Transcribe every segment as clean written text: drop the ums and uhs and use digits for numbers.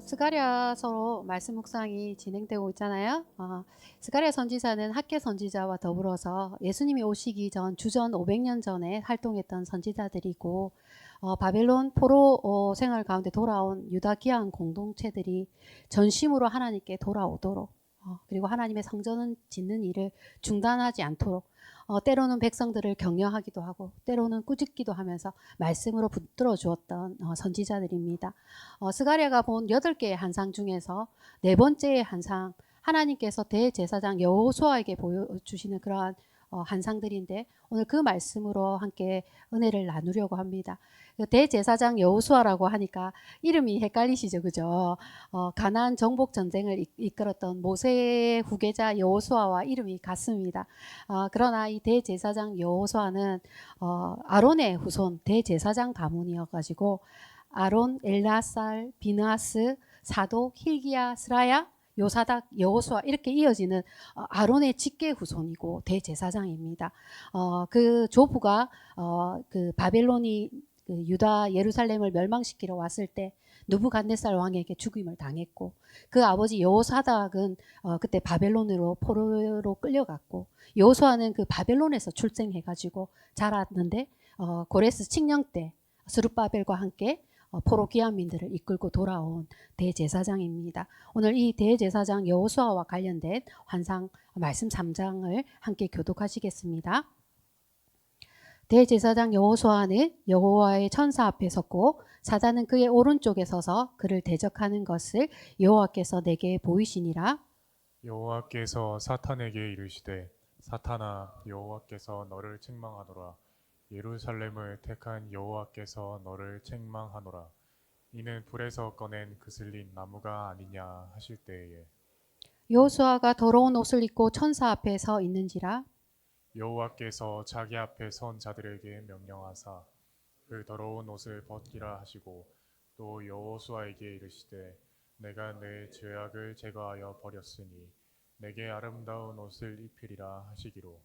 스가랴서로 말씀 묵상이 진행되고 있잖아요. 스가랴 선지자는 학계 선지자와 더불어서 예수님이 오시기 전 주전 500년 전에 활동했던 선지자들이고, 바벨론 포로 생활 가운데 돌아온 유다 기한 공동체들이 전심으로 하나님께 돌아오도록, 그리고 하나님의 성전을 짓는 일을 중단하지 않도록, 때로는 백성들을 격려하기도 하고 때로는 꾸짖기도 하면서 말씀으로 붙들어 주었던 선지자들입니다. 스가랴가 본 8개의 환상 중에서 네 번째의 환상, 하나님께서 대제사장 여호수아에게 보여주시는 그러한 환상들인데, 오늘 그 말씀으로 함께 은혜를 나누려고 합니다. 대제사장 여호수아라고 하니까 이름이 헷갈리시죠, 그죠? 가나안 정복 전쟁을 이끌었던 모세의 후계자 여호수아와 이름이 같습니다. 그러나 이 대제사장 여호수아는 아론의 후손 대제사장 가문이어가지고 아론, 엘라살, 비느하스, 사독, 힐기야, 스라야, 요사닥, 여호수아 이렇게 이어지는 아론의 직계 후손이고 대제사장입니다. 그 조부가 그 바벨론이 그 유다 예루살렘을 멸망시키러 왔을 때 느부갓네살 왕에게 죽임을 당했고, 그 아버지 여호사닥은 그때 바벨론으로 포로로 끌려갔고, 여호수아는 그 바벨론에서 출생해가지고 자랐는데 고레스 칙령 때 스룹바벨과 함께 포로 귀환민들을 이끌고 돌아온 대제사장입니다. 오늘 이 대제사장 여호수아와 관련된 환상 말씀 3장을 함께 교독하시겠습니다. 대제사장 여호수아는 여호와의 천사 앞에 섰고 사단은 그의 오른쪽에 서서 그를 대적하는 것을 여호와께서 내게 보이시니라. 여호와께서 사탄에게 이르시되 사탄아, 여호와께서 너를 책망하노라. 예루살렘을 택한 여호와께서 너를 책망하노라. 이는 불에서 꺼낸 그슬린 나무가 아니냐 하실 때에 여호수아가 더러운 옷을 입고 천사 앞에 서 있는지라. 여호와께서 자기 앞에 선 자들에게 명령하사 그 더러운 옷을 벗기라 하시고, 또 여호수아에게 이르시되 내가 내 죄악을 제거하여 버렸으니 내게 아름다운 옷을 입히리라 하시기로.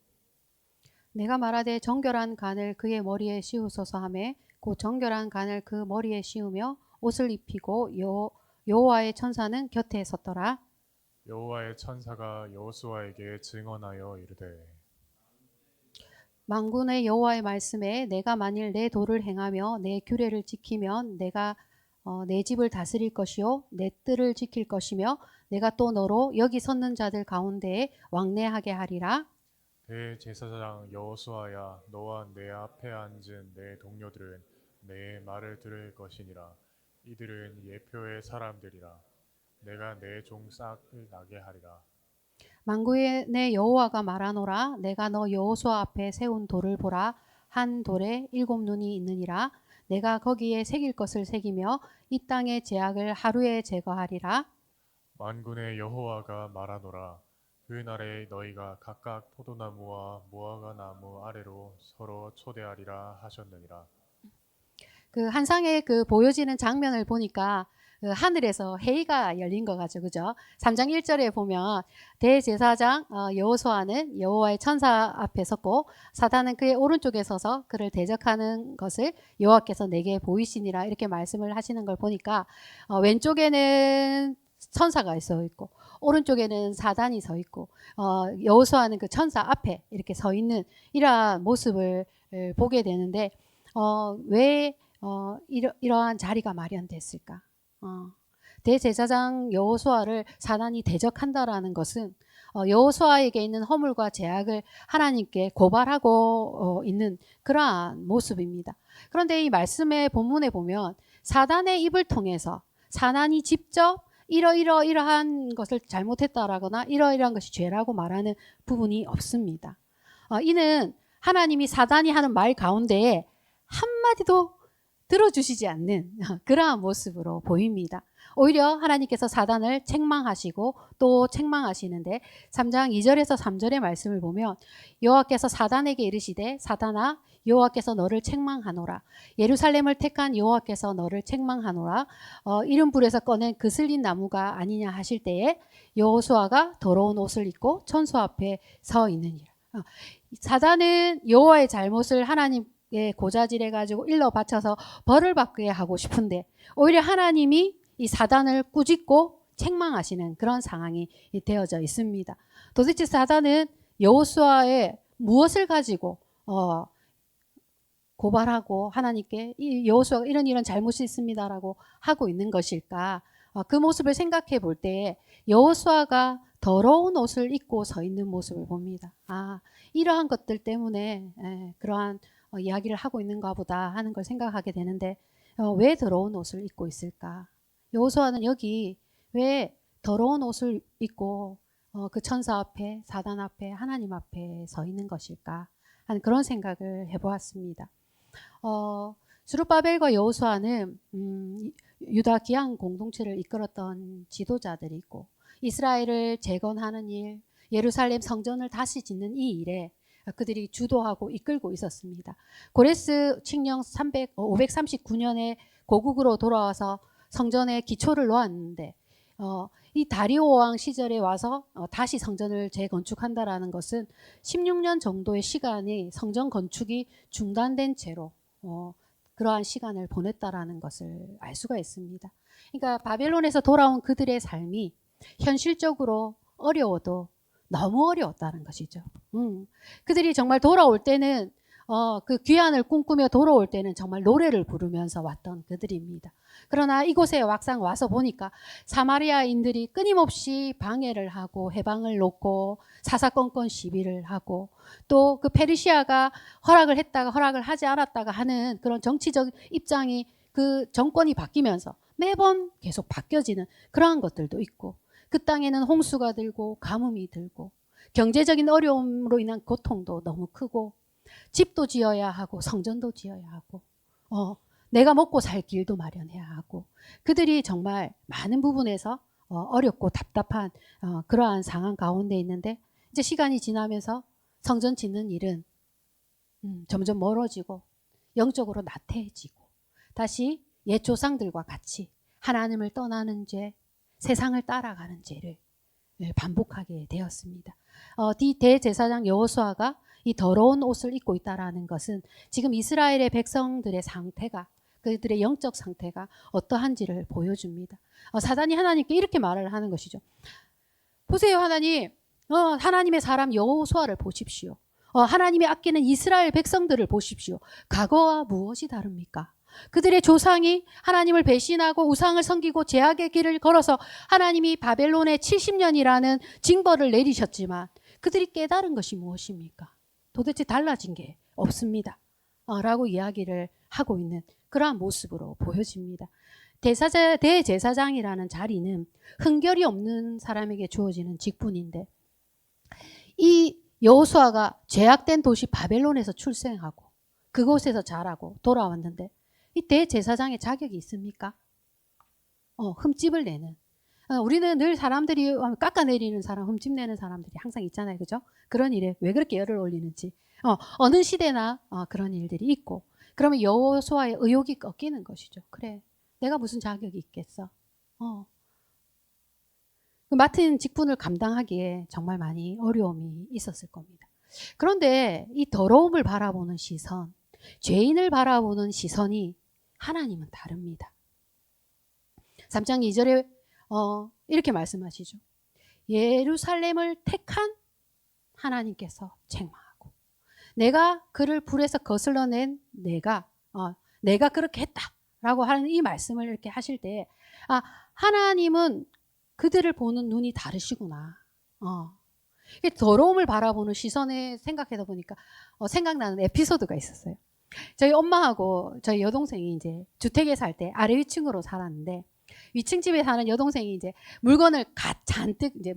내가 말하되 정결한 간을 그의 머리에 씌우소서 하매 곧 정결한 간을 그 머리에 씌우며 옷을 입히고 여호와의 천사는 곁에 섰더라. 여호와의 천사가 여호수아에게 증언하여 이르되 만군의 여호와의 말씀에 내가 만일 내 도를 행하며 내 규례를 지키면 내가 내 집을 다스릴 것이요 내 뜰을 지킬 것이며 내가 또 너로 여기 섰는 자들 가운데에 왕래하게 하리라. 대제사장 여호수아야, 너와 내 앞에 앉은 내 동료들은 내 말을 들을 것이니라. 이들은 예표의 사람들이라. 내가 내 종 싹을 나게 하리라. 만군의 내 여호와가 말하노라. 내가 너 여호수아 앞에 세운 돌을 보라. 한 돌에 7 눈이 있느니라. 내가 거기에 새길 것을 새기며 이 땅의 죄악을 하루에 제거하리라. 만군의 여호와가 말하노라. 그 날에 너희가 각각 포도나무와 무화과 나무 아래로 서로 초대하리라 하셨느니라. 그 한상에 그 보여지는 장면을 보니까 그 하늘에서 회의가 열린 것 같죠, 그죠? 3장 1절에 보면 대제사장 여호수아는 여호와의 천사 앞에 섰고 사단은 그의 오른쪽에 서서 그를 대적하는 것을 여호와께서 내게 보이시니라 이렇게 말씀을 하시는 걸 보니까 왼쪽에는 천사가 서 있고 오른쪽에는 사단이 서 있고 여호수아는 그 천사 앞에 이렇게 서 있는 이러한 모습을 보게 되는데 왜 이러한 자리가 마련됐을까? 대제사장 여호수아를 사단이 대적한다라는 것은 여호수아에게 있는 허물과 죄악을 하나님께 고발하고 있는 그러한 모습입니다. 그런데 이 말씀의 본문에 보면 사단의 입을 통해서 사단이 직접 이러이러한 것을 잘못했다라거나 이러이러한 것이 죄라고 말하는 부분이 없습니다. 이는 하나님이 사단이 하는 말 가운데에 한마디도 들어주시지 않는 그러한 모습으로 보입니다. 오히려 하나님께서 사단을 책망하시고 또 책망하시는데 3장 2절에서 3절의 말씀을 보면 여호와께서 사단에게 이르시되 사단아, 여호와께서 너를 책망하노라. 예루살렘을 택한 여호와께서 너를 책망하노라. 이른 불에서 꺼낸 그슬린 나무가 아니냐 하실 때에 여호수아가 더러운 옷을 입고 천사 앞에 서 있느니라. 사단은 여호와의 잘못을 하나님께 고자질해 가지고 일러 바쳐서 벌을 받게 하고 싶은데 오히려 하나님이 이 사단을 꾸짖고 책망하시는 그런 상황이 되어져 있습니다. 도대체 사단은 여호수아의 무엇을 가지고 고발하고 하나님께 이 여호수아가 이런 잘못이 있습니다라고 하고 있는 것일까? 그 모습을 생각해 볼 때 여호수아가 더러운 옷을 입고 서 있는 모습을 봅니다. 이러한 것들 때문에 그러한 이야기를 하고 있는가 보다 하는 걸 생각하게 되는데 왜 더러운 옷을 입고 있을까? 여호수아는 여기 왜 더러운 옷을 입고 그 천사 앞에 사단 앞에 하나님 앞에 서 있는 것일까 하는 그런 생각을 해보았습니다. 스룹바벨과 여호수아는 유다 기양 공동체를 이끌었던 지도자들이고 이스라엘을 재건하는 일, 예루살렘 성전을 다시 짓는 이 일에 그들이 주도하고 이끌고 있었습니다. 고레스 칙령 539년에 고국으로 돌아와서 성전의 기초를 놓았는데 이 다리오 왕 시절에 와서 다시 성전을 재건축한다라는 것은 16년 정도의 시간이 성전 건축이 중단된 채로 그러한 시간을 보냈다라는 것을 알 수가 있습니다. 그러니까 바벨론에서 돌아온 그들의 삶이 현실적으로 어려워도 너무 어려웠다는 것이죠. 그들이 정말 돌아올 때는 그 귀환을 꿈꾸며 돌아올 때는 정말 노래를 부르면서 왔던 그들입니다. 그러나 이곳에 막상 와서 보니까 사마리아인들이 끊임없이 방해를 하고 해방을 놓고 사사건건 시비를 하고 또 그 페르시아가 허락을 했다가 허락을 하지 않았다가 하는 그런 정치적 입장이 그 정권이 바뀌면서 매번 계속 바뀌어지는 그러한 것들도 있고 그 땅에는 홍수가 들고 가뭄이 들고 경제적인 어려움으로 인한 고통도 너무 크고 집도 지어야 하고 성전도 지어야 하고 내가 먹고 살 길도 마련해야 하고 그들이 정말 많은 부분에서 어렵고 답답한 그러한 상황 가운데 있는데 이제 시간이 지나면서 성전 짓는 일은 점점 멀어지고 영적으로 나태해지고 다시 옛 조상들과 같이 하나님을 떠나는 죄, 세상을 따라가는 죄를 반복하게 되었습니다. 대제사장 여호수아가 이 더러운 옷을 입고 있다라는 것은 지금 이스라엘의 백성들의 상태가 그들의 영적 상태가 어떠한지를 보여줍니다. 사단이 하나님께 이렇게 말을 하는 것이죠. 보세요 하나님, 하나님의 사람 여호수아를 보십시오. 하나님이 아끼는 이스라엘 백성들을 보십시오. 과거와 무엇이 다릅니까? 그들의 조상이 하나님을 배신하고 우상을 섬기고 죄악의 길을 걸어서 하나님이 바벨론에 70년이라는 징벌을 내리셨지만 그들이 깨달은 것이 무엇입니까? 도대체 달라진 게 없습니다. 라고 이야기를 하고 있는 그러한 모습으로 보여집니다. 대제사장이라는 자리는 흥결이 없는 사람에게 주어지는 직분인데 이 여호수아가 죄악된 도시 바벨론에서 출생하고 그곳에서 자라고 돌아왔는데 이 대제사장의 자격이 있습니까? 흠집을 내는. 우리는 늘 사람들이 깎아내리는 사람, 흠집내는 사람들이 항상 있잖아요. 그죠? 그런 일에 왜 그렇게 열을 올리는지. 어느 시대나 그런 일들이 있고 그러면 여호수아의 의욕이 꺾이는 것이죠. 그래, 내가 무슨 자격이 있겠어. 맡은 직분을 감당하기에 정말 많이 어려움이 있었을 겁니다. 그런데 이 더러움을 바라보는 시선, 죄인을 바라보는 시선이 하나님은 다릅니다. 3장 2절에 이렇게 말씀하시죠. 예루살렘을 택한 하나님께서 책망하고 내가 그를 불에서 거슬러낸 내가 그렇게 했다라고 하는 이 말씀을 이렇게 하실 때 하나님은 그들을 보는 눈이 다르시구나. 더러움을 바라보는 시선에 생각하다 보니까 생각나는 에피소드가 있었어요. 저희 엄마하고 저희 여동생이 이제 주택에 살 때 아래 위층으로 살았는데 위층 집에 사는 여동생이 이제 물건을 잔뜩 이제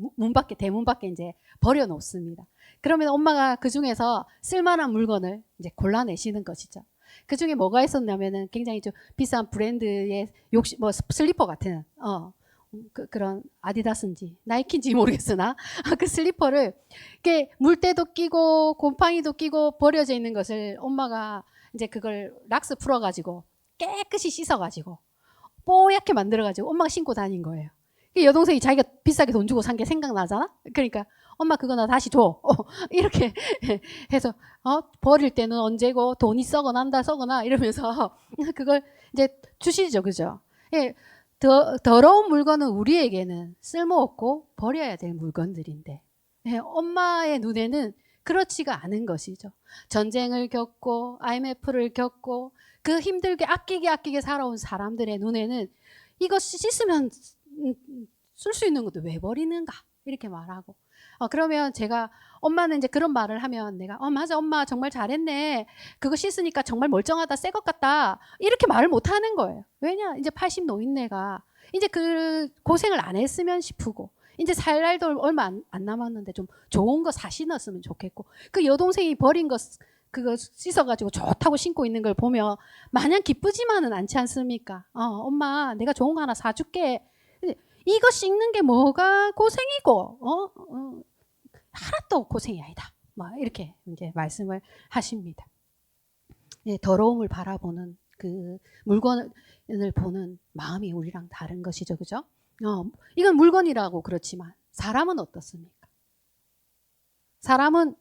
대문 밖에 이제 버려 놓습니다. 그러면 엄마가 그 중에서 쓸만한 물건을 이제 골라내시는 것이죠. 그 중에 뭐가 있었냐면은 굉장히 좀 비싼 브랜드의 슬리퍼 같은 그런 아디다스인지 나이키인지 모르겠으나 그 슬리퍼를 이렇게 물때도 끼고 곰팡이도 끼고 버려져 있는 것을 엄마가 이제 그걸 락스 풀어가지고 깨끗이 씻어가지고 뽀얗게 만들어가지고 엄마가 신고 다닌 거예요. 여동생이 자기가 비싸게 돈 주고 산 게 생각나잖아. 그러니까 엄마 그거 나 다시 줘. 이렇게 해서 버릴 때는 언제고 돈이 썩어난다 썩어나 이러면서 그걸 이제 주시죠, 그죠? 예, 더러운 물건은 우리에게는 쓸모없고 버려야 될 물건들인데 엄마의 눈에는 그렇지가 않은 것이죠. 전쟁을 겪고 IMF를 겪고 그 힘들게 아끼게 살아온 사람들의 눈에는 이거 씻으면 쓸 수 있는 것도 왜 버리는가 이렇게 말하고 그러면 제가 엄마는 이제 그런 말을 하면 내가 맞아 엄마 정말 잘했네 그거 씻으니까 정말 멀쩡하다 새 것 같다 이렇게 말을 못 하는 거예요. 왜냐 이제 80 노인네가 이제 그 고생을 안 했으면 싶고 이제 살 날도 얼마 안 남았는데 좀 좋은 거 신었으면 좋겠고 그 여동생이 버린 거 그거 씻어가지고 좋다고 신고 있는 걸 보면 마냥 기쁘지만은 않지 않습니까? 엄마 내가 좋은 거 하나 사줄게. 이거 씻는 게 뭐가 고생이고 하나도 고생이 아니다. 뭐 이렇게 이제 말씀을 하십니다. 더러움을 바라보는 그 물건을 보는 마음이 우리랑 다른 것이죠, 그죠? 이건 물건이라고 그렇지만 사람은 어떻습니까? 사람은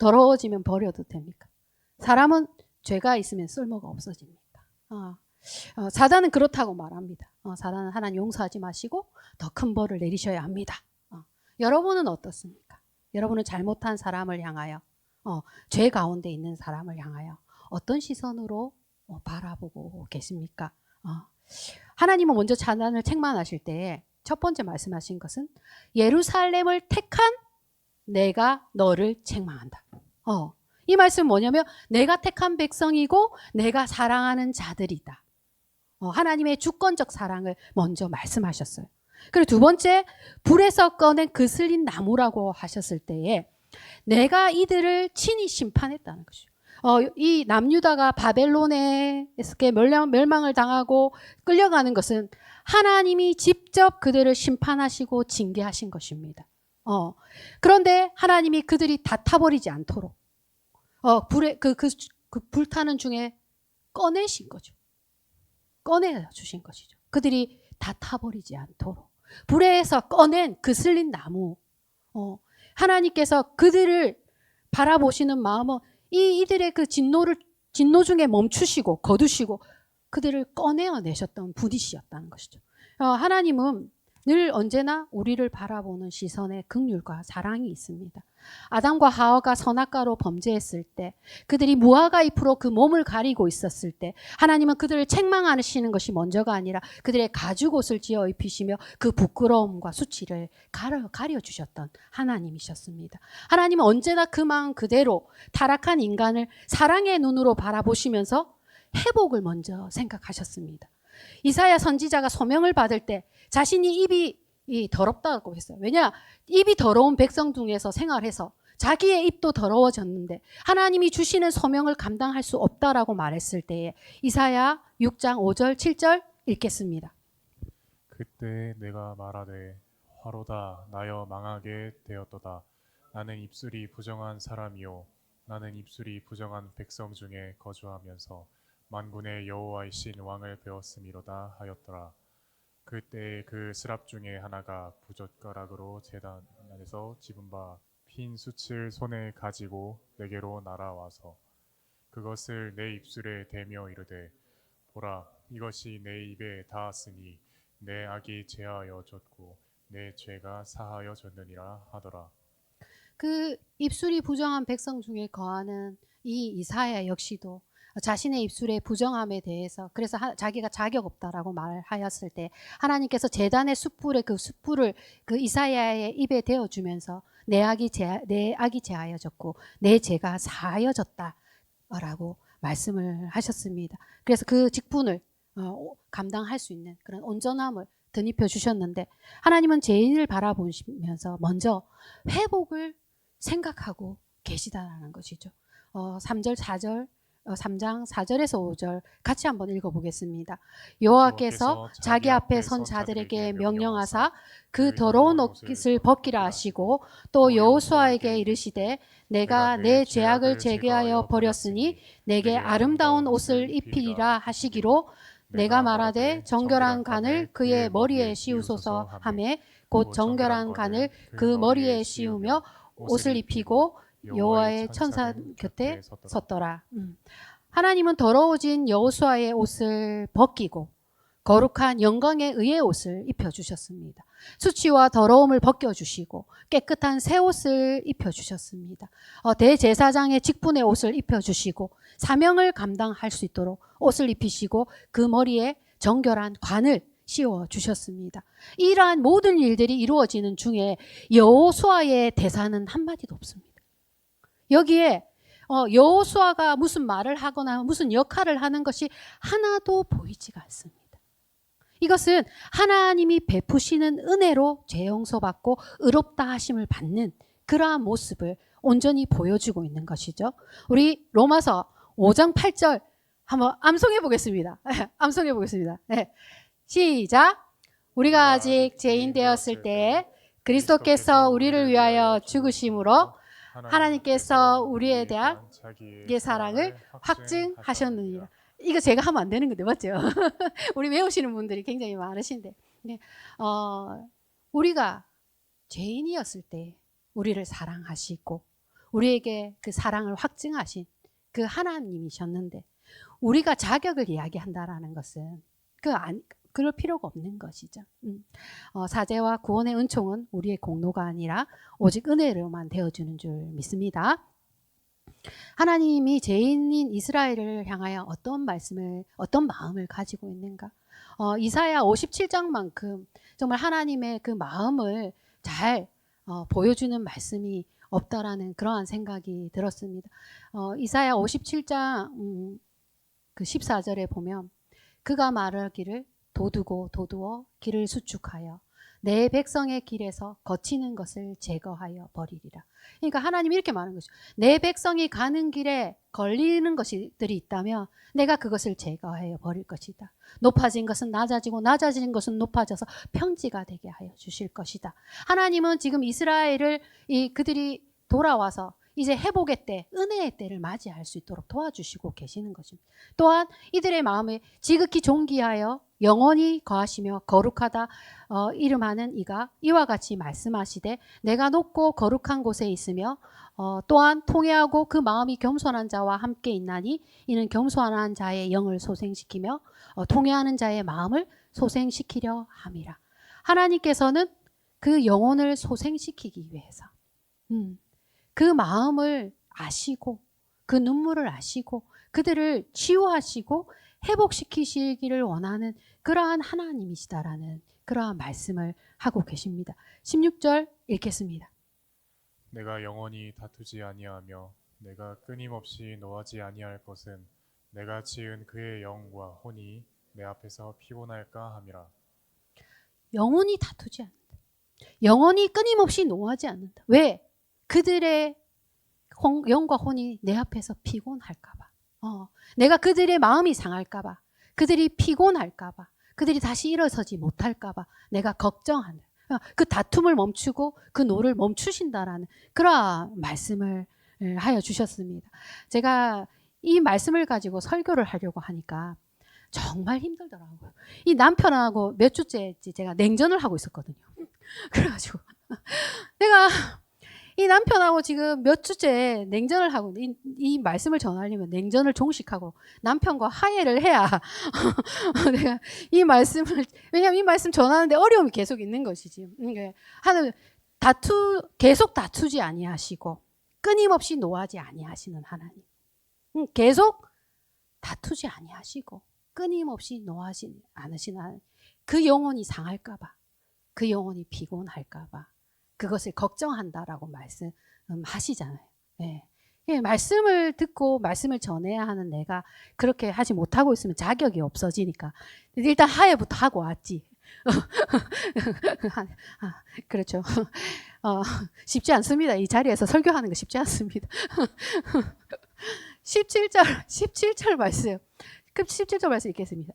더러워지면 버려도 됩니까? 사람은 죄가 있으면 쓸모가 없어집니까? 사단은 그렇다고 말합니다. 사단은 하나님 용서하지 마시고 더 큰 벌을 내리셔야 합니다. 여러분은 어떻습니까? 여러분은 잘못한 사람을 향하여 죄 가운데 있는 사람을 향하여 어떤 시선으로 바라보고 계십니까? 하나님은 먼저 사단을 책망하실 때 첫 번째 말씀하신 것은 예루살렘을 택한 내가 너를 책망한다. 이 말씀은 뭐냐면 내가 택한 백성이고 내가 사랑하는 자들이다. 하나님의 주권적 사랑을 먼저 말씀하셨어요. 그리고 두 번째 불에서 꺼낸 그슬린 나무라고 하셨을 때에 내가 이들을 친히 심판했다는 것이죠. 이 남유다가 바벨론에 멸망을 당하고 끌려가는 것은 하나님이 직접 그들을 심판하시고 징계하신 것입니다. 그런데 하나님이 그들이 다 타버리지 않도록 불에 그 불타는 중에 꺼내신 거죠. 꺼내 주신 것이죠. 그들이 다 타버리지 않도록 불에서 꺼낸 그슬린 나무. 하나님께서 그들을 바라보시는 마음은 이들의 그 진노 중에 멈추시고 거두시고 그들을 꺼내어내셨던 분이시였다는 것이죠. 하나님은 늘 언제나 우리를 바라보는 시선에 긍휼과 사랑이 있습니다. 아담과 하와가 선악과로 범죄했을 때 그들이 무화과 잎으로 그 몸을 가리고 있었을 때 하나님은 그들을 책망하시는 것이 먼저가 아니라 그들의 가죽옷을 지어 입히시며 그 부끄러움과 수치를 가려주셨던 하나님이셨습니다. 하나님은 언제나 그 마음 그대로 타락한 인간을 사랑의 눈으로 바라보시면서 회복을 먼저 생각하셨습니다. 이사야 선지자가 소명을 받을 때 자신이 입이 더럽다고 했어요. 왜냐? 입이 더러운 백성 중에서 생활해서 자기의 입도 더러워졌는데 하나님이 주시는 소명을 감당할 수 없다라고 말했을 때에 이사야 6장 5절 7절 읽겠습니다. 그때 내가 말하되 화로다 나여 망하게 되었도다. 나는 입술이 부정한 사람이요 나는 입술이 부정한 백성 중에 거주하면서 만군의 여호와이신 왕을 배웠음이로다 하였더라. 그때 그 스랍 중에 하나가 부젓가락으로 제단 안에서 집은 바 핀 숯을 손에 가지고 내게로 날아와서 그것을 내 입술에 대며 이르되 보라 이것이 내 입에 닿았으니 내 악이 제하여졌고 내 죄가 사하여졌느니라 하더라. 그 입술이 부정한 백성 중에 거하는 이 이사야 역시도 자신의 입술의 부정함에 대해서 그래서 자기가 자격 없다라고 말하였을 때 하나님께서 제단의 숯불에 그 숯불을 그 이사야의 입에 대어주면서 내 악이 제하여졌고 내 죄가 사하여졌다라고 말씀을 하셨습니다. 그래서 그 직분을 감당할 수 있는 그런 온전함을 덧입혀 주셨는데 하나님은 죄인을 바라보시면서 먼저 회복을 생각하고 계시다라는 것이죠. 3절 4절 3장 4절에서 5절 같이 한번 읽어보겠습니다. 여호와께서 자기 앞에 선 자들에게 명령하사 그 더러운 옷깃을 벗기라 하시고 또 여호수아에게 이르시되 내가 내 죄악을 제거하여 버렸으니 내게 아름다운 옷을 입히리라 하시기로 내가 말하되 정결한 간을 그의 머리에 씌우소서 하매 곧 정결한 간을 그 머리에 씌우며 옷을 입히고 여호와의 천사 곁에 섰더라. 하나님은 더러워진 여호수아의 옷을 벗기고 거룩한 영광의 의의 옷을 입혀주셨습니다. 수치와 더러움을 벗겨주시고 깨끗한 새 옷을 입혀주셨습니다. 대제사장의 직분의 옷을 입혀주시고 사명을 감당할 수 있도록 옷을 입히시고 그 머리에 정결한 관을 씌워주셨습니다. 이러한 모든 일들이 이루어지는 중에 여호수아의 대사는 한마디도 없습니다. 여기에 여호수아가 무슨 말을 하거나 무슨 역할을 하는 것이 하나도 보이지가 않습니다. 이것은 하나님이 베푸시는 은혜로 죄 용서받고 의롭다 하심을 받는 그러한 모습을 온전히 보여주고 있는 것이죠. 우리 로마서 5장 8절 한번 암송해 보겠습니다. 암송해 보겠습니다. 시작. 우리가 아직 죄인 되었을 때 그리스도께서 우리를 위하여 죽으심으로 하나님께서 우리에 대한 자기의 사랑을 확증하셨느니라. 이거 제가 하면 안 되는 건데 맞죠? 우리 외우시는 분들이 굉장히 많으신데 우리가 죄인이었을 때 우리를 사랑하시고 우리에게 그 사랑을 확증하신 그 하나님이셨는데 우리가 자격을 이야기한다라는 것은 그럴 필요가 없는 것이죠. 사죄와 구원의 은총은 우리의 공로가 아니라 오직 은혜로만 되어주는 줄 믿습니다. 하나님이 죄인인 이스라엘을 향하여 어떤 마음을 가지고 있는가? 이사야 57장만큼 정말 하나님의 그 마음을 잘 보여주는 말씀이 없다라는 그러한 생각이 들었습니다. 이사야 57장 그 14절에 보면 그가 말하기를 도두어 길을 수축하여 내 백성의 길에서 거치는 것을 제거하여 버리리라. 그러니까 하나님이 이렇게 말하는 거죠. 내 백성이 가는 길에 걸리는 것들이 있다면 내가 그것을 제거하여 버릴 것이다. 높아진 것은 낮아지고 낮아진 것은 높아져서 평지가 되게 하여 주실 것이다. 하나님은 지금 이스라엘을 그들이 돌아와서 이제 회복의 때, 은혜의 때를 맞이할 수 있도록 도와주시고 계시는 것입니다. 또한 이들의 마음에 지극히 존귀하여 영원히 거하시며 거룩하다 이름하는 이가 이와 같이 말씀하시되 내가 높고 거룩한 곳에 있으며 또한 통회하고 그 마음이 겸손한 자와 함께 있나니 이는 겸손한 자의 영을 소생시키며 통회하는 자의 마음을 소생시키려 함이라. 하나님께서는 그 영혼을 소생시키기 위해서 그 마음을 아시고 그 눈물을 아시고 그들을 치유하시고 회복시키시기를 원하는 그러한 하나님이시다라는 그러한 말씀을 하고 계십니다. 16절 읽겠습니다. 내가 영원히 다투지 아니하며 내가 끊임없이 노하지 아니할 것은 내가 지은 그의 영과 혼이 내 앞에서 피곤할까 함이라. 영원히 다투지 않는다. 영원히 끊임없이 노하지 않는다. 왜? 그들의 영과 혼이 내 앞에서 피곤할까 봐. 내가 그들의 마음이 상할까 봐. 그들이 피곤할까 봐. 그들이 다시 일어서지 못할까 봐. 내가 걱정한다. 그 다툼을 멈추고 그 노를 멈추신다라는 그런 말씀을 하여 주셨습니다. 제가 이 말씀을 가지고 설교를 하려고 하니까 정말 힘들더라고요. 이 남편하고 몇 주째 제가 냉전을 하고 있었거든요. 그래가지고 내가 이 남편하고 지금 몇 주째 냉전을 하고 이 말씀을 전하려면 냉전을 종식하고 남편과 화해를 해야 내가 이 말씀을 왜냐하면 이 말씀 전하는데 어려움이 계속 있는 것이지. 하나님 계속 다투지 아니하시고 끊임없이 노하지 아니하시는 하나님. 계속 다투지 아니하시고 끊임없이 노하지 않으시는 하나님. 그 영혼이 상할까봐, 그 영혼이 피곤할까봐. 그것을 걱정한다라고 말씀하시잖아요. 네. 말씀을 듣고 말씀을 전해야 하는 내가 그렇게 하지 못하고 있으면 자격이 없어지니까 일단 하회부터 하고 왔지. 그렇죠. 쉽지 않습니다. 이 자리에서 설교하는 거 쉽지 않습니다. 17절 말씀. 17절 말씀 읽겠습니다.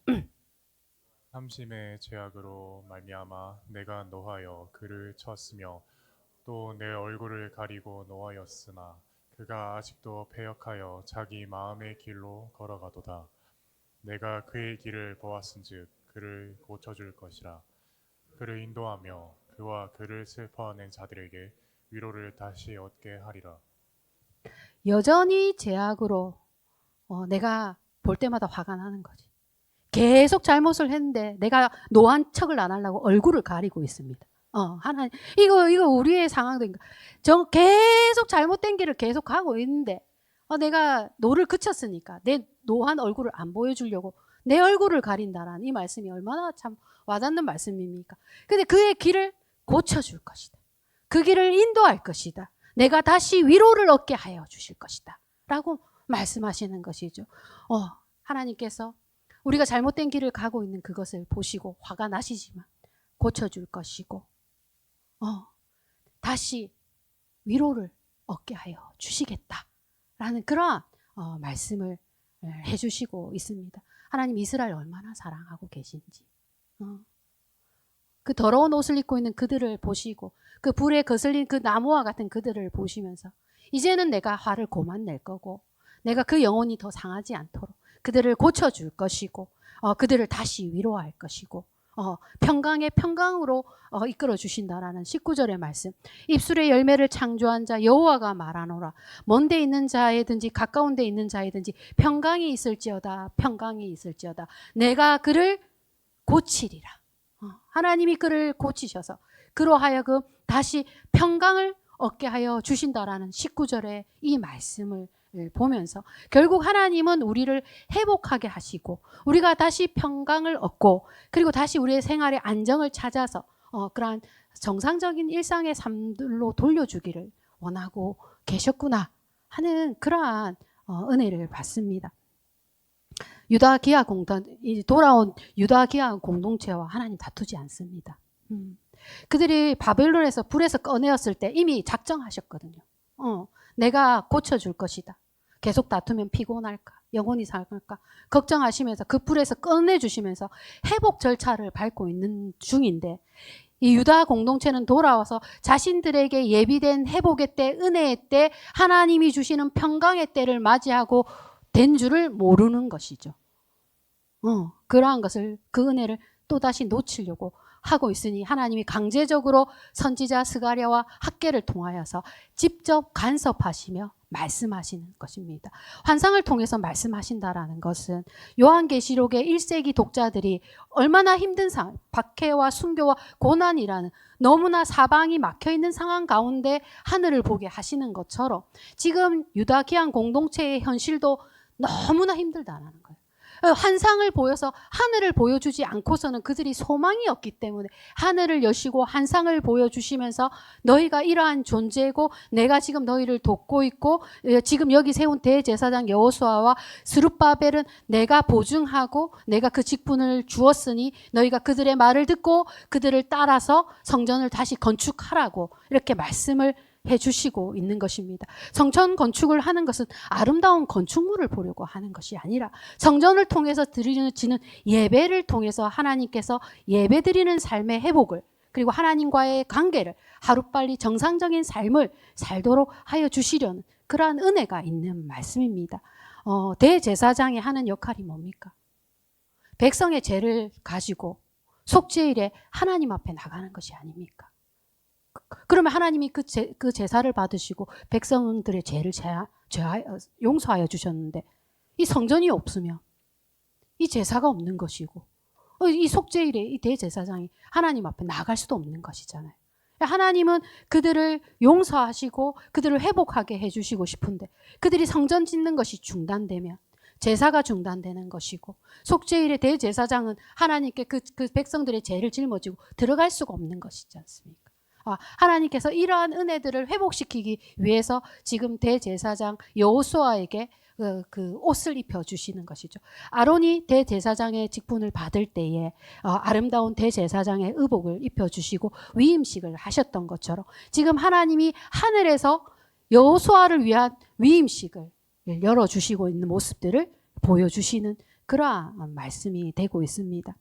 삼심의 죄악으로 말미암아 내가 노하여 그를 쳤으며 또 내 얼굴을 가리고 노하였으나 그가 아직도 패역하여 자기 마음의 길로 걸어가도다. 내가 그의 길을 보았은즉 그를 고쳐줄 것이라. 그를 인도하며 그와 그를 슬퍼하는 자들에게 위로를 다시 얻게 하리라. 여전히 죄악으로 내가 볼 때마다 화가 나는 거지. 계속 잘못을 했는데 내가 노한 척을 안 하려고 얼굴을 가리고 있습니다. 하나님, 이거 우리의 상황도 계속 잘못된 길을 계속 가고 있는데 내가 노를 그쳤으니까 내 노한 얼굴을 안 보여주려고 내 얼굴을 가린다라는 이 말씀이 얼마나 참 와닿는 말씀입니까? 근데 그의 길을 고쳐줄 것이다. 그 길을 인도할 것이다. 내가 다시 위로를 얻게 하여 주실 것이다. 라고 말씀하시는 것이죠. 하나님께서 우리가 잘못된 길을 가고 있는 그것을 보시고 화가 나시지만 고쳐줄 것이고 다시 위로를 얻게 하여 주시겠다라는 그러한 말씀을 해주시고 있습니다. 하나님 이스라엘 얼마나 사랑하고 계신지 그 더러운 옷을 입고 있는 그들을 보시고 그 불에 거슬린 그 나무와 같은 그들을 보시면서 이제는 내가 화를 고만 낼 거고 내가 그 영혼이 더 상하지 않도록 그들을 고쳐줄 것이고 그들을 다시 위로할 것이고 평강의 평강으로 이끌어 주신다라는 19절의 말씀. 입술의 열매를 창조한 자 여호와가 말하노라. 먼 데 있는 자에든지 가까운 데 있는 자에든지 평강이 있을지어다. 평강이 있을지어다. 내가 그를 고치리라. 하나님이 그를 고치셔서 그로 하여금 다시 평강을 얻게 하여 주신다라는 19절의 이 말씀을 보면서 결국 하나님은 우리를 회복하게 하시고 우리가 다시 평강을 얻고 그리고 다시 우리의 생활의 안정을 찾아서 그러한 정상적인 일상의 삶들로 돌려주기를 원하고 계셨구나 하는 그러한 은혜를 받습니다. 돌아온 유다 기아 공동체와 하나님 다투지 않습니다. 그들이 바벨론에서 불에서 꺼내었을 때 이미 작정하셨거든요. 내가 고쳐줄 것이다. 계속 다투면 피곤할까? 영혼이 상할까? 걱정하시면서 그 불에서 꺼내주시면서 회복 절차를 밟고 있는 중인데 이 유다 공동체는 돌아와서 자신들에게 예비된 회복의 때, 은혜의 때, 하나님이 주시는 평강의 때를 맞이하고 된 줄을 모르는 것이죠. 그러한 것을 그 은혜를 또다시 놓치려고 하고 있으니 하나님이 강제적으로 선지자 스가랴와 학개를 통하여서 직접 간섭하시며 말씀하시는 것입니다. 환상을 통해서 말씀하신다라는 것은 요한계시록의 1세기 독자들이 얼마나 힘든 상황, 박해와 순교와 고난이라는 너무나 사방이 막혀있는 상황 가운데 하늘을 보게 하시는 것처럼 지금 유다 기안 공동체의 현실도 너무나 힘들다라는 거예요. 환상을 보여서 하늘을 보여주지 않고서는 그들이 소망이 없기 때문에 하늘을 여시고 환상을 보여주시면서 너희가 이러한 존재고 내가 지금 너희를 돕고 있고 지금 여기 세운 대제사장 여호수아와 스룹바벨은 내가 보증하고 내가 그 직분을 주었으니 너희가 그들의 말을 듣고 그들을 따라서 성전을 다시 건축하라고 이렇게 말씀을 해주시고 있는 것입니다. 성전 건축을 하는 것은 아름다운 건축물을 보려고 하는 것이 아니라 성전을 통해서 드리는 예배를 통해서 하나님께서 예배드리는 삶의 회복을 그리고 하나님과의 관계를 하루빨리 정상적인 삶을 살도록 하여 주시려는 그러한 은혜가 있는 말씀입니다. 대제사장이 하는 역할이 뭡니까? 백성의 죄를 가지고 속죄일에 하나님 앞에 나가는 것이 아닙니까? 그러면 하나님이 그 제사를 받으시고 백성들의 죄를 용서하여 주셨는데 이 성전이 없으면 이 제사가 없는 것이고 이 속죄일에 이 대제사장이 하나님 앞에 나갈 수도 없는 것이잖아요. 하나님은 그들을 용서하시고 그들을 회복하게 해주시고 싶은데 그들이 성전 짓는 것이 중단되면 제사가 중단되는 것이고 속죄일의 대제사장은 하나님께 그 백성들의 죄를 짊어지고 들어갈 수가 없는 것이지 않습니까? 하나님께서 이러한 은혜들을 회복시키기 위해서 지금 대제사장 여호수아에게 그 옷을 입혀주시는 것이죠. 아론이 대제사장의 직분을 받을 때에 아름다운 대제사장의 의복을 입혀주시고 위임식을 하셨던 것처럼 지금 하나님이 하늘에서 여호수아를 위한 위임식을 열어주시고 있는 모습들을 보여주시는 그러한 말씀이 되고 있습니다.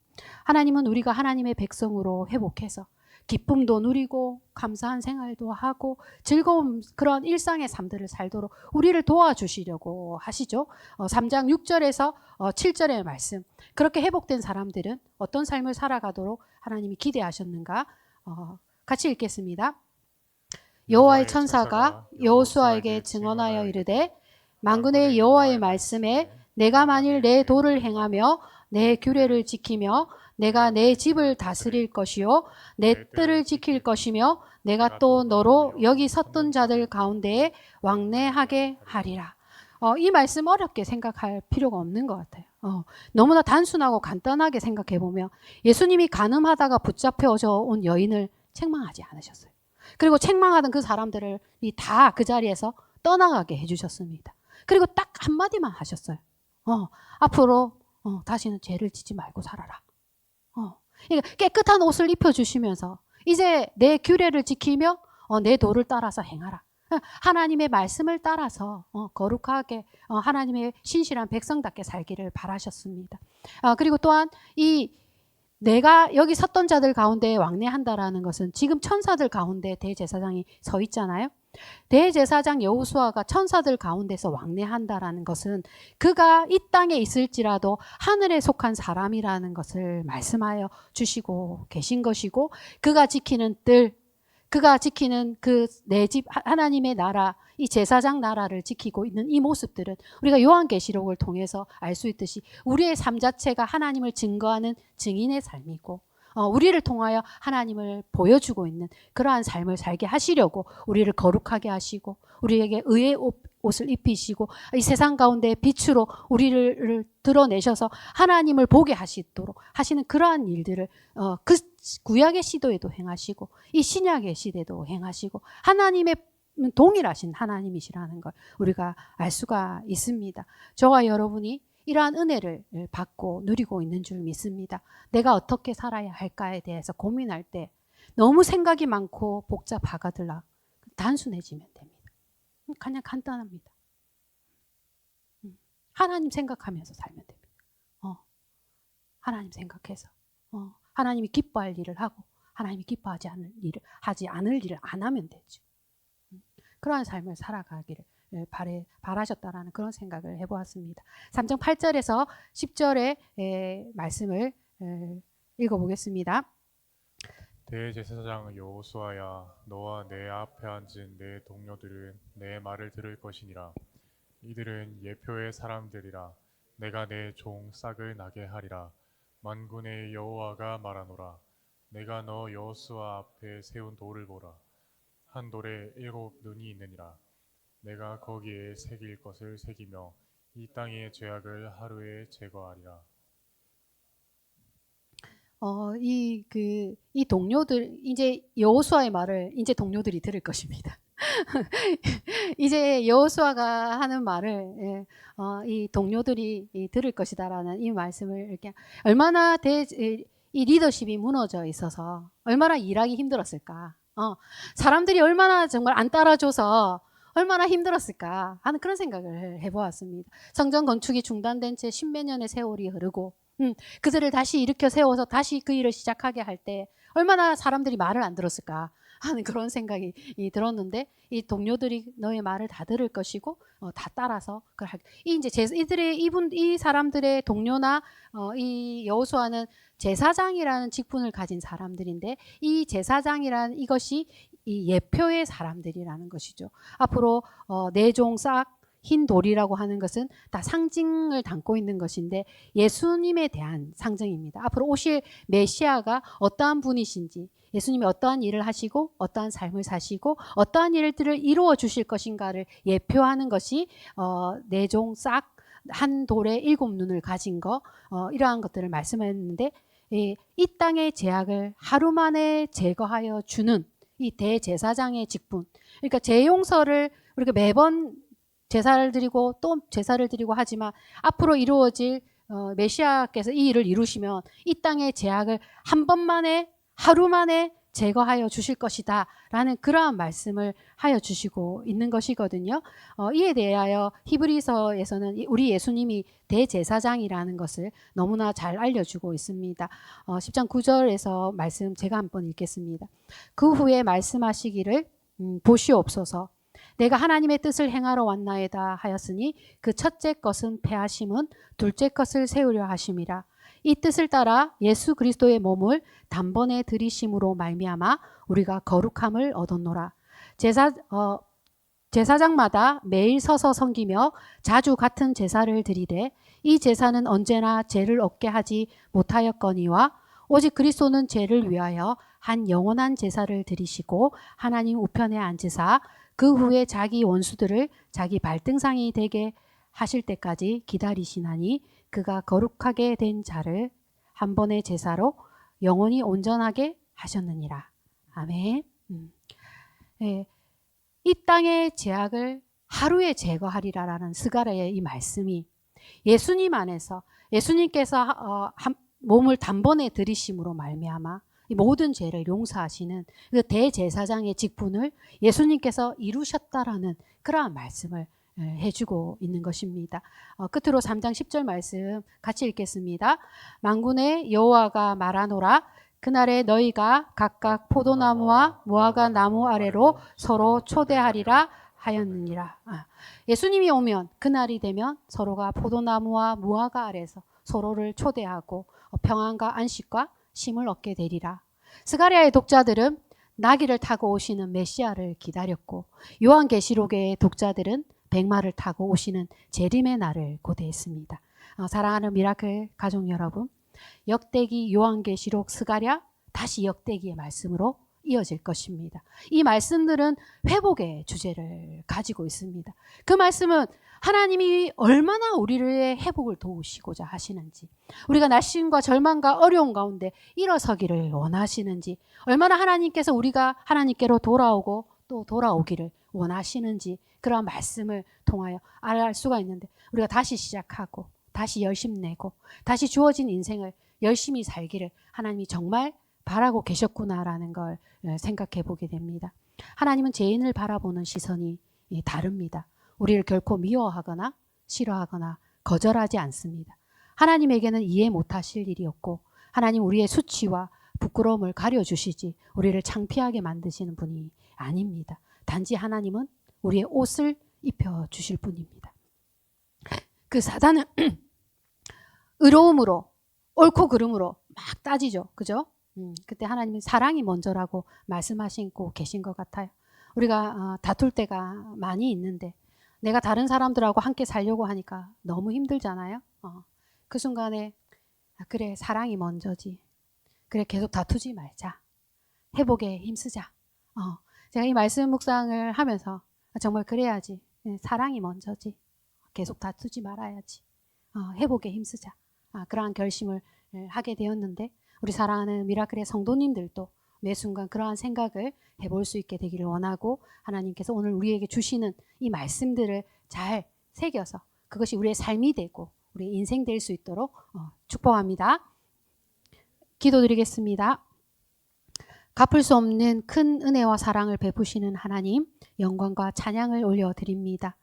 하나님은 우리가 하나님의 백성으로 회복해서 기쁨도 누리고 감사한 생활도 하고 즐거운 그런 일상의 삶들을 살도록 우리를 도와주시려고 하시죠. 3장 6절에서 7절의 말씀. 그렇게 회복된 사람들은 어떤 삶을 살아가도록 하나님이 기대하셨는가? 같이 읽겠습니다. 여호와의 천사가 여호수아에게 증언하여 이르되 만군의 여호와의 말씀에 내가 만일 내 도를 행하며 내 규례를 지키며 내가 내 집을 다스릴 것이요 내 뜰을 지킬 것이며 내가 또 너로 여기 섰던 자들 가운데에 왕래하게 하리라. 이 말씀 어렵게 생각할 필요가 없는 것 같아요. 너무나 단순하고 간단하게 생각해 보면 예수님이 간음하다가 붙잡혀져 온 여인을 책망하지 않으셨어요. 그리고 책망하던 그 사람들을 다 그 자리에서 떠나가게 해주셨습니다. 그리고 딱 한마디만 하셨어요. 앞으로 다시는 죄를 짓지 말고 살아라. 그러니까 깨끗한 옷을 입혀주시면서 이제 내 규례를 지키며 내 도를 따라서 행하라. 하나님의 말씀을 따라서 거룩하게 하나님의 신실한 백성답게 살기를 바라셨습니다. 그리고 또한 내가 여기 섰던 자들 가운데 왕래한다라는 것은 지금 천사들 가운데 대제사장이 서 있잖아요. 대제사장 여호수아가 천사들 가운데서 왕래한다라는 것은 그가 이 땅에 있을지라도 하늘에 속한 사람이라는 것을 말씀하여 주시고 계신 것이고, 그가 지키는 뜰, 그가 지키는 그 내 집 하나님의 나라, 이 제사장 나라를 지키고 있는 이 모습들은 우리가 요한계시록을 통해서 알 수 있듯이 우리의 삶 자체가 하나님을 증거하는 증인의 삶이고, 우리를 통하여 하나님을 보여주고 있는 그러한 삶을 살게 하시려고 우리를 거룩하게 하시고 우리에게 의의 옷을 입히시고 이 세상 가운데 빛으로 우리를 드러내셔서 하나님을 보게 하시도록 하시는 그러한 일들을 그 구약의 시도에도 행하시고 이 신약의 시대도 행하시고 하나님의 동일하신 하나님이시라는 걸 우리가 알 수가 있습니다. 저와 여러분이 이러한 은혜를 받고 누리고 있는 줄 믿습니다. 내가 어떻게 살아야 할까에 대해서 고민할 때 너무 생각이 많고 복잡하거들라 단순해지면 됩니다. 그냥 간단합니다. 하나님 생각하면서 살면 됩니다. 하나님 생각해서 하나님이 기뻐할 일을 하고 하나님이 기뻐하지 않을 일을 안 하면 되죠. 그러한 삶을 살아가기를 바라셨다라는 그런 생각을 해보았습니다. 3장 8절에서 10절의 말씀을 읽어보겠습니다. 대제사장 여호수아야, 너와 내 앞에 앉은 내 동료들은 내 말을 들을 것이니라. 이들은 예표의 사람들이라. 내가 내 종 싹을 나게 하리라. 만군의 여호와가 말하노라. 내가 너 여호수아 앞에 세운 돌을 보라. 한 돌에 7 눈이 있느니라. 내가 거기에 새길 것을 새기며 이 땅의 죄악을 하루에 제거하리라. 이 동료들, 이제 여호수아의 말을 이제 동료들이 들을 것입니다. 이제 여호수아가 하는 말을 이 동료들이 들을 것이다라는 이 말씀을 이렇게 얼마나 이 리더십이 무너져 있어서 얼마나 일하기 힘들었을까. 사람들이 얼마나 정말 안 따라줘서 얼마나 힘들었을까 하는 그런 생각을 해보았습니다. 성전 건축이 중단된 채 10몇 년의 세월이 흐르고 그들을 다시 일으켜 세워서 다시 그 일을 시작하게 할 때 얼마나 사람들이 말을 안 들었을까 하는 그런 생각이 들었는데, 이 동료들이 너의 말을 다 들을 것이고 다 따라서 그걸 이 사람들의 동료나 이 여호수아는 제사장이라는 직분을 가진 사람들인데, 이 제사장이라는 이것이 이 예표의 사람들이라는 것이죠. 앞으로 내 종 싹 흰 돌이라고 하는 것은 다 상징을 담고 있는 것인데 예수님에 대한 상징입니다. 앞으로 오실 메시아가 어떠한 분이신지, 예수님이 어떠한 일을 하시고 어떠한 삶을 사시고 어떠한 일들을 이루어 주실 것인가를 예표하는 것이 내 종 싹 한 돌에 7 눈을 가진 거, 이러한 것들을 말씀했는데, 이 땅의 죄악을 하루 만에 제거하여 주는 이 대제사장의 직분, 그러니까 죄용서를 우리가 매번 제사를 드리고 또 제사를 드리고 하지만 앞으로 이루어질 메시아께서 이 일을 이루시면 이 땅의 죄악을 한 번만에 하루 만에 제거하여 주실 것이다 라는 그러한 말씀을 하여 주시고 있는 것이거든요. 이에 대하여 히브리서에서는 우리 예수님이 대제사장이라는 것을 너무나 잘 알려주고 있습니다. 10장 9절에서 말씀 제가 한번 읽겠습니다. 그 후에 말씀하시기를 보시옵소서. 내가 하나님의 뜻을 행하러 왔나이다 하였으니 그 첫째 것은 패하심은 둘째 것을 세우려 하심이라. 이 뜻을 따라 예수 그리스도의 몸을 단번에 들이심으로 말미암아 우리가 거룩함을 얻었노라. 제사장마다 매일 서서 섬기며 자주 같은 제사를 드리되 이 제사는 언제나 죄를 없게 하지 못하였거니와 오직 그리스도는 죄를 위하여 한 영원한 제사를 드리시고 하나님 우편에 앉으사 그 후에 자기 원수들을 자기 발등상이 되게 하실 때까지 기다리시나니 그가 거룩하게 된 자를 한 번의 제사로 영원히 온전하게 하셨느니라. 아멘. 네, 이 땅의 죄악을 하루에 제거하리라라는 스가랴의 이 말씀이 예수님 안에서 예수님께서 몸을 단번에 들이심으로 말미암아 이 모든 죄를 용서하시는 그 대제사장의 직분을 예수님께서 이루셨다라는 그러한 말씀을 해주고 있는 것입니다. 끝으로 3장 10절 말씀 같이 읽겠습니다. 만군의 여호와가 말하노라. 그날에 너희가 각각 포도나무와 무화과 나무 아래로 서로 초대하리라 하였느니라. 예수님이 오면 그날이 되면 서로가 포도나무와 무화과 아래서 서로를 초대하고 평안과 안식과 쉼을 얻게 되리라. 스가랴의 독자들은 나귀를 타고 오시는 메시아를 기다렸고 요한계시록의 독자들은 백마를 타고 오시는 재림의 날을 고대했습니다. 사랑하는 미라클 가족 여러분, 역대기, 요한계시록, 스가랴 다시 역대기의 말씀으로 이어질 것입니다. 이 말씀들은 회복의 주제를 가지고 있습니다. 그 말씀은 하나님이 얼마나 우리의 회복을 도우시고자 하시는지, 우리가 낙심과 절망과 어려움 가운데 일어서기를 원하시는지, 얼마나 하나님께서 우리가 하나님께로 돌아오고 또 돌아오기를 원하시는지 그런 말씀을 통하여 알 수가 있는데, 우리가 다시 시작하고 다시 열심 내고 다시 주어진 인생을 열심히 살기를 하나님이 정말 바라고 계셨구나라는 걸 생각해 보게 됩니다. 하나님은 죄인을 바라보는 시선이 다릅니다. 우리를 결코 미워하거나 싫어하거나 거절하지 않습니다. 하나님에게는 이해 못하실 일이 없고 하나님 우리의 수치와 부끄러움을 가려주시지 우리를 창피하게 만드시는 분이 아닙니다. 단지 하나님은 우리의 옷을 입혀주실 뿐입니다. 그 사단은 의로움으로 옳고 그름으로 막 따지죠. 그죠? 그때 하나님은 사랑이 먼저라고 말씀하시고 계신 것 같아요. 우리가 다툴 때가 많이 있는데 내가 다른 사람들하고 함께 살려고 하니까 너무 힘들잖아요. 그 순간에 그래 사랑이 먼저지. 그래 계속 다투지 말자. 회복에 힘쓰자. 제가 이 말씀 묵상을 하면서 정말 그래야지. 사랑이 먼저지. 계속 다투지 말아야지. 회복에 힘쓰자. 그러한 결심을 하게 되었는데 우리 사랑하는 미라클의 성도님들도 매 순간 그러한 생각을 해볼 수 있게 되기를 원하고 하나님께서 오늘 우리에게 주시는 이 말씀들을 잘 새겨서 그것이 우리의 삶이 되고 우리의 인생 될 수 있도록 축복합니다. 기도드리겠습니다. 갚을 수 없는 큰 은혜와 사랑을 베푸시는 하나님, 영광과 찬양을 올려드립니다.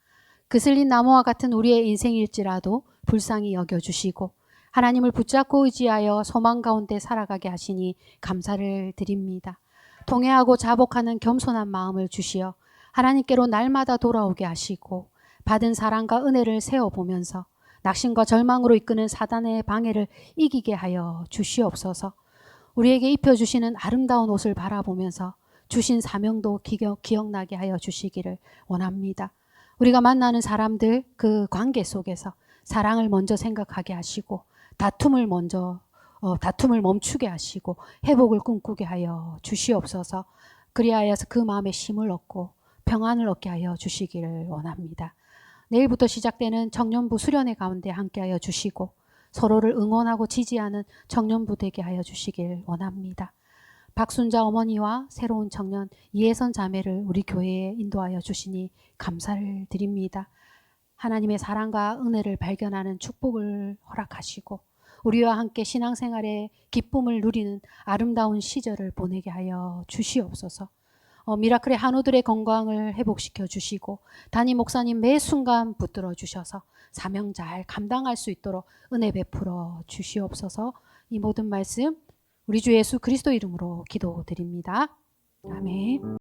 그슬린 나무와 같은 우리의 인생일지라도 불쌍히 여겨주시고 하나님을 붙잡고 의지하여 소망 가운데 살아가게 하시니 감사를 드립니다. 통회하고 자복하는 겸손한 마음을 주시어 하나님께로 날마다 돌아오게 하시고 받은 사랑과 은혜를 세워보면서 낙심과 절망으로 이끄는 사단의 방해를 이기게 하여 주시옵소서. 우리에게 입혀주시는 아름다운 옷을 바라보면서 주신 사명도 기억나게 하여 주시기를 원합니다. 우리가 만나는 사람들 그 관계 속에서 사랑을 먼저 생각하게 하시고 다툼을 멈추게 하시고 회복을 꿈꾸게 하여 주시옵소서. 그리하여서 그 마음에 힘을 얻고 평안을 얻게 하여 주시기를 원합니다. 내일부터 시작되는 청년부 수련회 가운데 함께하여 주시고 서로를 응원하고 지지하는 청년부 되게 하여 주시길 원합니다. 박순자 어머니와 새로운 청년 이혜선 자매를 우리 교회에 인도하여 주시니 감사를 드립니다. 하나님의 사랑과 은혜를 발견하는 축복을 허락하시고 우리와 함께 신앙생활의 기쁨을 누리는 아름다운 시절을 보내게 하여 주시옵소서. 미라클의 한우들의 건강을 회복시켜 주시고 담임 목사님 매 순간 붙들어 주셔서 사명 잘 감당할 수 있도록 은혜 베풀어 주시옵소서. 이 모든 말씀 우리 주 예수 그리스도 이름으로 기도드립니다. 아멘.